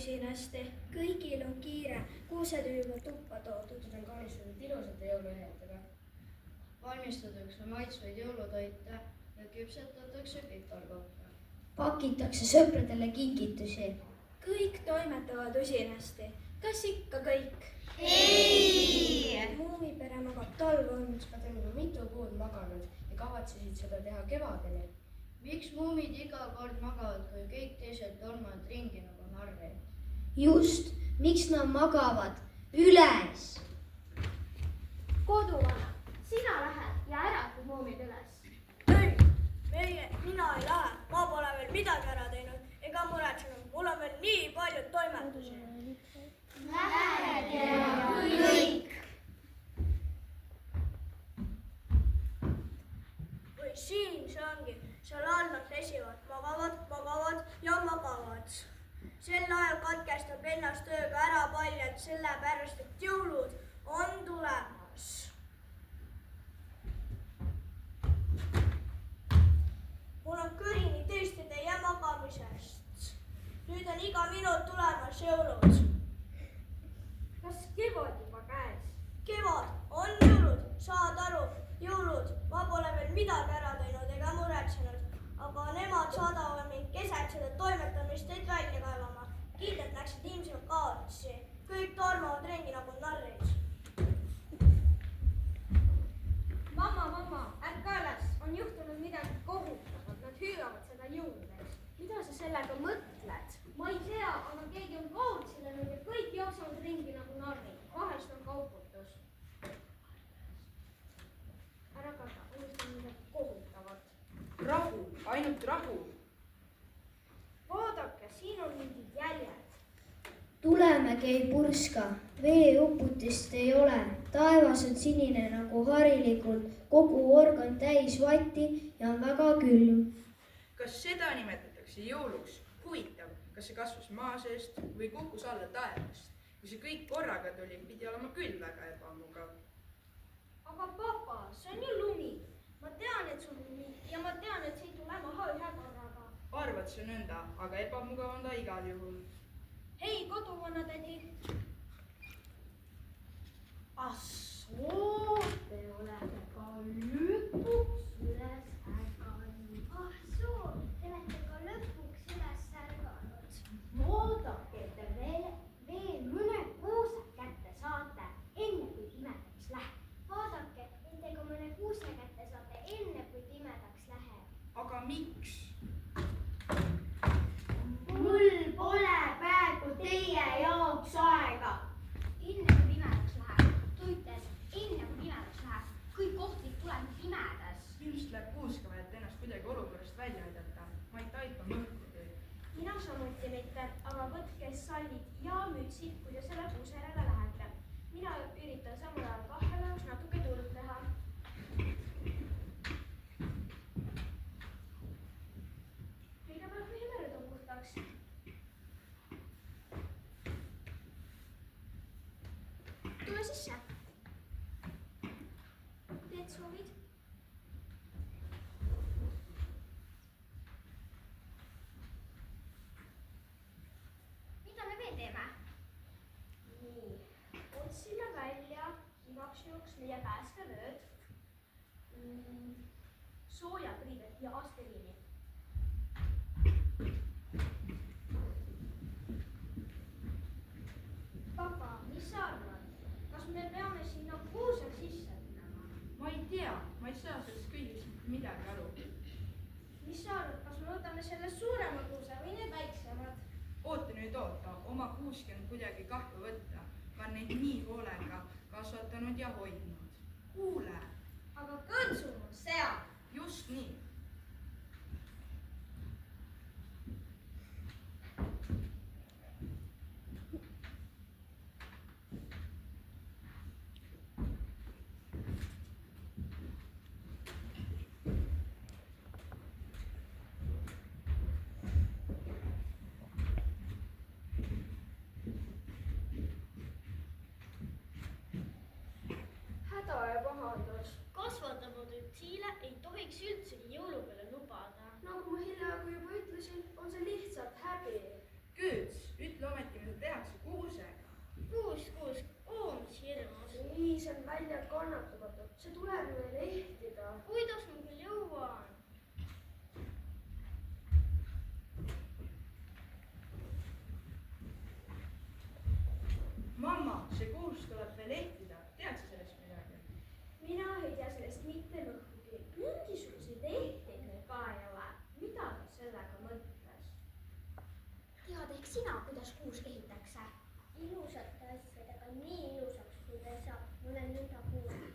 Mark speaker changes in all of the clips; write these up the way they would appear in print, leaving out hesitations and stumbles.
Speaker 1: usinasti, kõigil on kiire, kuused on juba tuppa toodud.
Speaker 2: Need on kaunistatud ilusate jõuluehetega. Valmistatakse maitsvaid jõulutoite ja küpsetatakse piparkohta.
Speaker 3: Pakitakse sõpradele kingitusi.
Speaker 1: Kõik toimetavad usinasti. Kas ikka kõik?
Speaker 4: Ei!
Speaker 1: Muumipere magab talveund.
Speaker 2: Nad on juba mitu kuud maganud ja kavatsesid seda teha kevadeni. Miks muumid iga kord magavad, kui kõik teised tormavad ringi nagu narreid?
Speaker 3: Just, miks nad magavad üles?
Speaker 5: Koduvana, sina lähed ja äratad muumid üles.
Speaker 1: Ei, mina ei lähe. Ma pole veel midagi ära teinud ega muretsenud. Mul on veel nii palju toimetusi.
Speaker 4: Lähed ja kõik.
Speaker 1: Või siin see ongi. Seal all nad pesivad, magavad ja magavad. Sel ajal katkestab ennast tööga ära paljalt sellepärast, et jõulud on tulemas. Mul on kõrini tõesti teie magamisest. Nüüd on iga minut tulemas jõulud.
Speaker 5: Kas kevad juba käes?
Speaker 1: Kevad on jõulud, saad aru, jõulud. Ma pole veel midagi ära teinud ega muretsenud, aga nemad saadavad mind keset seda toimetamist teid välja kaevama. Kindlad läksid ilmselt kaotsi. Kõik tormavad ringi nagu narrid.
Speaker 5: Mamma, ärka üles, on juhtunud midagi kohutavat, nad hüüavad seda jõuludeks. Mida sa sellega mõtled? Ma ei tea, aga keegi on kaotsi läinud ja kõik jooksavad ringi nagu narrid. Vahest on kauputus. Ära karda, unustan midagi kohutavat.
Speaker 6: Rahu, ainult rahu.
Speaker 5: Vaadake, siin on mingid jäljed.
Speaker 3: Tulemägi ei purska, veeuputist ei ole, taevas on sinine nagu harilikult, kogu org on täis vatti ja on väga külm.
Speaker 6: Kas seda nimetatakse jõuluks? Huvitav, kas see kasvas maa seest või kukkus alla taevast? Kui see kõik korraga tuli, pidi olema küll väga ebamugav.
Speaker 5: Aga papa, see on ju lumi. Ma tean, et see on lumi ja ma tean, et see ei tule maha ühe korraga.
Speaker 6: Arvad see nõnda, aga ebamugav on ta igal juhul.
Speaker 5: Hei, koduvana tädi. Assoo, te olete ka lõpuks üles ärganud.
Speaker 4: Ahsoo, te olete ka lõpuks üles ärganud.
Speaker 5: Vaadake, et te veel mõned kuused kätte saate, enne kui pimedaks läheb.
Speaker 4: Vaadake, et te ka mõne kuuse kätte saate enne, kui pimedaks läheb.
Speaker 6: Aga miks?
Speaker 5: Mul pole praegu teie jaoks aega.
Speaker 4: Enne kui pimedaks läheb, tuites, enne kui pimedaks läheb, kui kohtlik tuleb pimedas.
Speaker 6: Ilmselt läheb kuuskama, et ennast kuidagi olukorrast välja aidata. Ma ei taipa mõõtu teid.
Speaker 5: Mina samuti mitte, aga võtke sallid ja mütsid, kui te selle kuuserele lähete. Mina üritan samal ajal kahele jaoks natuke tuld teha. Kõigepealt meie merd on puhtaks.
Speaker 4: Tule sisse. Teed soovid? Mida me veel teeme?
Speaker 5: Nii, otsime välja igaks juhuks meie päästevööd, soojad riided ja aspiriini. Papa, mis sa arvad? Kas me peame sinna kuused sisse minema?
Speaker 6: Ma ei tea, ma ei saa sellest kõigest midagi aru.
Speaker 5: Mis sa arvad, kas me võtame selle suurema kuuse või need väiksemad?
Speaker 6: Oota nüüd oota, oma kuuski on kuidagi kahju võtta. Ma olen neid nii hoolega kasvatanud ja hoidnud. Kuule,
Speaker 5: Aga kõntsul on seal.
Speaker 6: just nii.
Speaker 5: Häda ja pahandus.
Speaker 4: Kasvatamatud siile ei tohiks üldsegi jõulupeale lubada.
Speaker 5: Nagu ma hiljaaegu juba ütlesin, on see lihtsalt häbi.
Speaker 6: Küüts, ütle ometi see kuusk tuleb veel ehtida. Tead sa sellest midagi?
Speaker 1: mina ei tea sellest mitte lõhkugi. Mingisuguseid ehteid meil ka ei ole. Mida ta sellega mõtles?
Speaker 4: tead ehk sina, kuidas kuusk ehitakse?
Speaker 1: Ilusate asjadega nii ilusaks, kui ta saab. Ma olen nõnda kuulnud.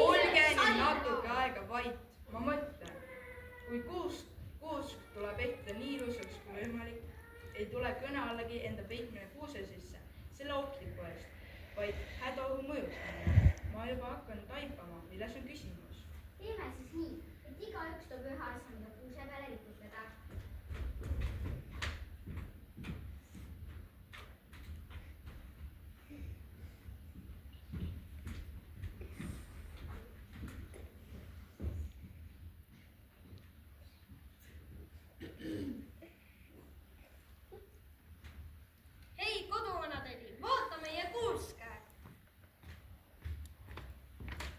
Speaker 6: Olge nüüd natuke aega vait. Ma mõtlen, kui kuusk tuleb ehtida nii ilusaks kui võimalik, ei tule kõne allagi enda peitmine kuuse sisse, selle ohtliku eest, vaid hädaohu mõjustamine. Ma juba hakkan taipama, milles on küsimus.
Speaker 4: teeme siis nii, et igaüks toob ühe asja, mida kuuse peale riputada.
Speaker 5: hei, koduvanatädi, vaata meie kuuske.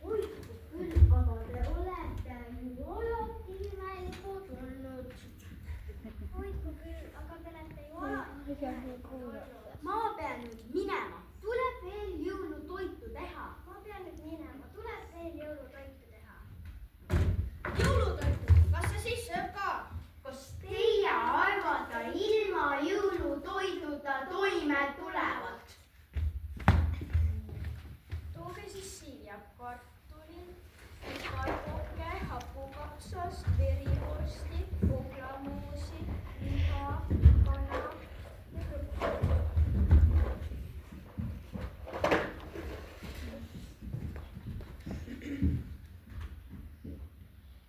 Speaker 3: hoidku küll, aga te olete ju alati imelikud olnud.
Speaker 4: hoidku küll, aga te olete ju alati olnud.
Speaker 5: ma pean nüüd minema.
Speaker 4: tuleb veel jõulutoitu teha.
Speaker 1: ma pean nüüd minema. Tuleb veel jõulutoitu teha.
Speaker 5: jõulutoitu, kas see siis sööb ka?
Speaker 4: kas teie arvate ilma jõulutoiduta toime tulevat?
Speaker 1: Tooge siis siia kartuli, kartuke, hapukapsast, verivorsti, koklamuusi, liha, kana ja kõrvu.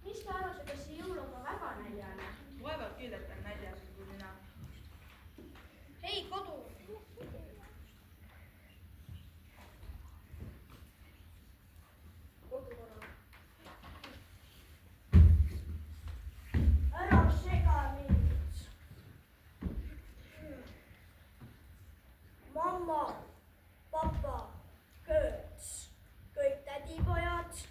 Speaker 1: Mis te arvate, kas see jõuluga väga näljane?
Speaker 6: Vaevalt küll, et on näljased kui mina.
Speaker 5: hei, kodu.
Speaker 1: Ära sega mind. Mamma, papa, kööts, kõik tädipojad.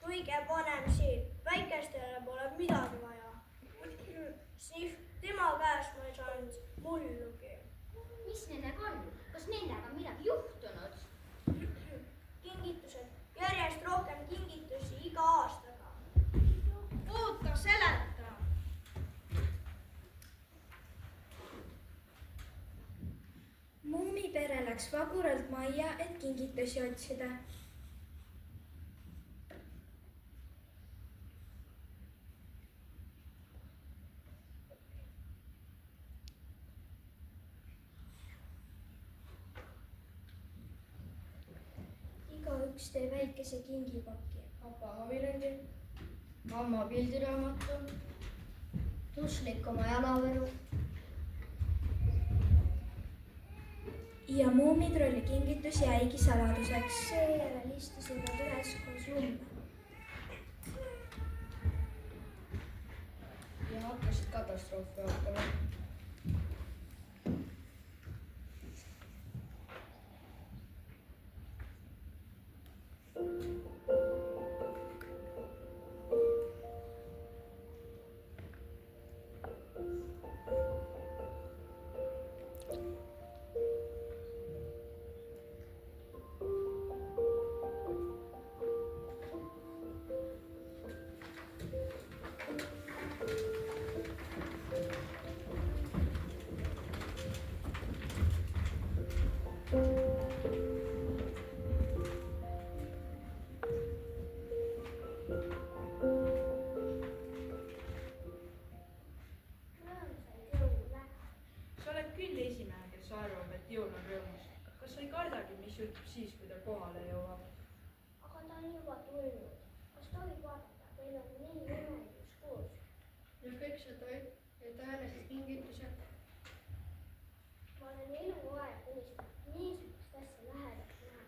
Speaker 1: kõige vanem siin, väikestele pole midagi vaja. Snif, tema käest ma ei saanud mullugi.
Speaker 4: mis nendega on? kas nendega on midagi juhtunud?
Speaker 1: Kingitused, järjest rohkem kingitusi iga aastaga.
Speaker 5: oota, seleta.
Speaker 7: Muumi pere läks vaguralt majja, et kingitusi otsida. Igaüks tee väikese kingipaki.
Speaker 2: papa abilendi, mamma pildiraamatu,
Speaker 3: Tuslik oma jalaveru.
Speaker 7: Ja Muumitrolli kingitus jäigi saladuseks.
Speaker 3: Seejärel istusid nad üheskoos lumme.
Speaker 2: ja hakkasid katastroofi ootama.
Speaker 6: Sa oled küll esimene, kes arvab, et jõul on rõõmus. Kas sa ei kardagi, mis juhtub siis, kui ta kohale jõuab?
Speaker 1: aga ta on juba tulnud. kas tohib vaadata, meil on nii imelis kuus.
Speaker 2: ja kõik see toit ja tõenäoliselt kingitused.
Speaker 1: ma olen eluaeg unistanud niisugust asja lähedalt näha.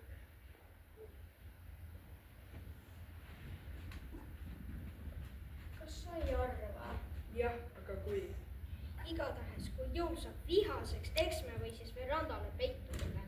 Speaker 1: kas sa ei arva?
Speaker 6: Jah, aga kui?
Speaker 5: igatahes, kui jõul saab vihaseks, eks me või siis verandale peitu minna.